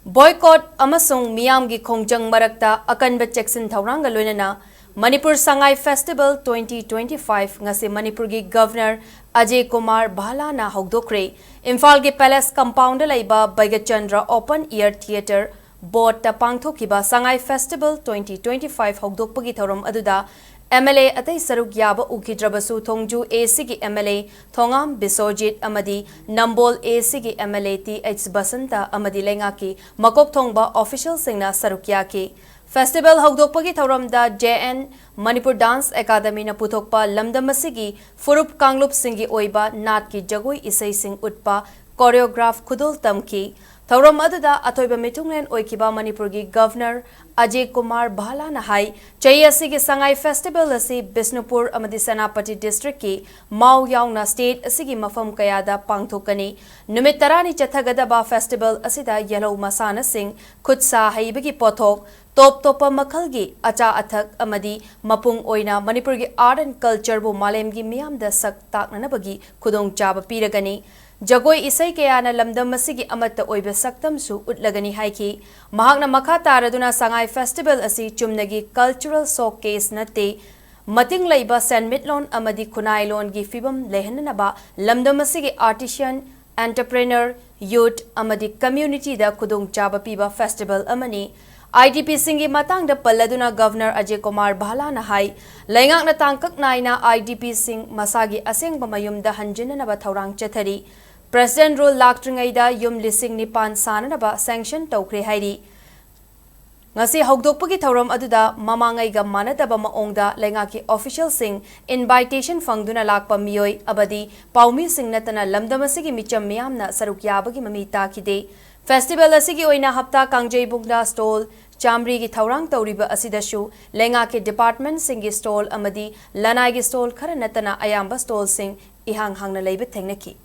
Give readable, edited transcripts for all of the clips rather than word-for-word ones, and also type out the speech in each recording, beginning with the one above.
Boycott amasung miyamgi khongjang marakta akanba cheksin thauranga loinana Manipur Sangai Festival 2025 ngasi Manipur gi Governor Ajay Kumar Bhalla na Houdokhre Imphal gi Palace Compound laiba Baigachandra Open Air Theatre Board ta pangthokiba Sangai Festival 2025 Houdokhpagi thorom aduda MLA atai saruk yaba ukidrabasu thongju AC gi MLA Thongam Bisojit amadi Nambol AC gi MLA TH Basanta amadi lenga ki makok thongba official singna saruk yaki Festival Houdokhpagi thoramda JN Manipur Dance Academy na puthokpa lamdamasigi furup kanglup singi oiba nat ki jagoi isai sing utpa choreograph khudul tamki Thoram aduda athoiba mitunglen oikiba Manipur gi Governor Ajay Kumar Bhalla na hai chayasi gi Sangai Festival asi Bisnupur amadi Senapati District ki Mau yaungna state asigi mafam kayada pangthokani numit tarani chathagadaba festival asida yellow masana sing khutsa haibagi pothok top topa makhalgi acha athak amadi mapung oina Manipur gi art and culture bu malem gi miyam da sak takna bagi khudong chaba piragani Jagoi isai kayana lamdam masigi amatta oiba saktam su utlagani haiki mahakna makha taraduna Sangai Festival asi chumnagi cultural showcase nate mating laiba senmitlon amadi kunailon gi fibam lehanaba lamdam masigi artisan entrepreneur youth amadi community da khudong chaba piba festival amani IDP singi matang da palladuna Governor Ajay Kumar Bhalla na hai laingak na tangkak naina IDP sing masagi aseng bamayum da hanjina na ba thaurang chathari President rule laktringaida yum lising nipan sananaba sanction tawkre hairi ngasi Houdokhpagi thoram aduda mamangai ga manadaba maongda lengaki official sing invitation fangduna lakpa miyoi abadi paumi sing natana lamdamasigi micham miyamna saruk yabagi mami takide festival asigi oina hapta kangjai bugda stall chamri gi thaurang tawriba asidashu lengaki department singi stall amadi lanai gi stall khara natana ayamba stall sing ihang hangna leiba thengnaki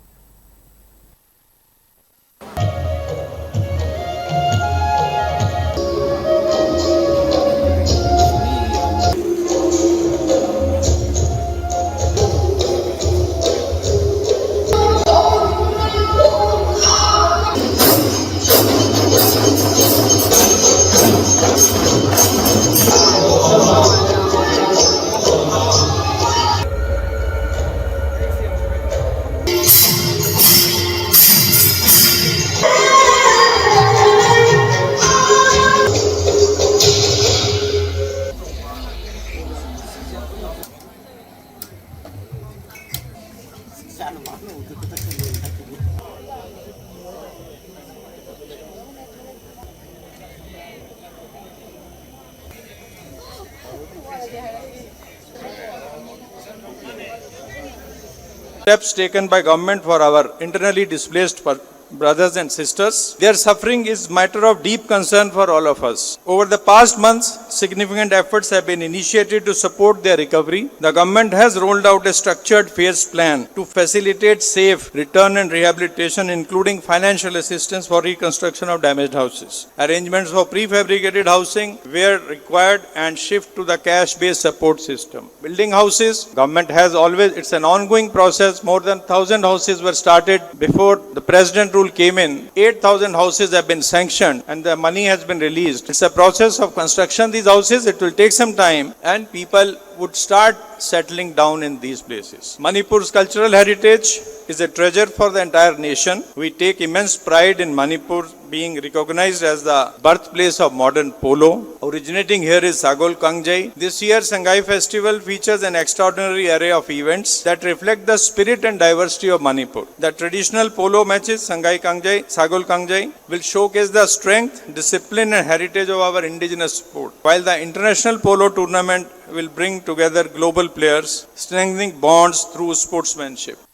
Steps taken by government for our internally displaced brothers and sisters. Their suffering is matter of deep concern for all of us. Over the past months, significant efforts have been initiated to support their recovery. The government has rolled out a structured phased plan to facilitate safe return and rehabilitation, including financial assistance for reconstruction of damaged houses. Arrangements for prefabricated housing were required and shift to the cash-based support system. Building houses, government has always, it's an ongoing process. More than 1,000 houses were started before the President rule came in. 8,000 houses have been sanctioned and the money has been released. It's a process of construction. These houses, it will take some time and people would start settling down in these places. Manipur's cultural heritage is a treasure for the entire nation. We take immense pride in Manipur being recognized as the birthplace of modern polo. Originating here is Sagol Kangjai. This year's Sangai Festival features an extraordinary array of events that reflect the spirit and diversity of Manipur. The traditional polo matches, Sangai Kangjai, Sagol Kangjai, will showcase the strength, discipline and heritage of our indigenous sport, while the international polo tournament will bring together global players, strengthening bonds through sportsmanship.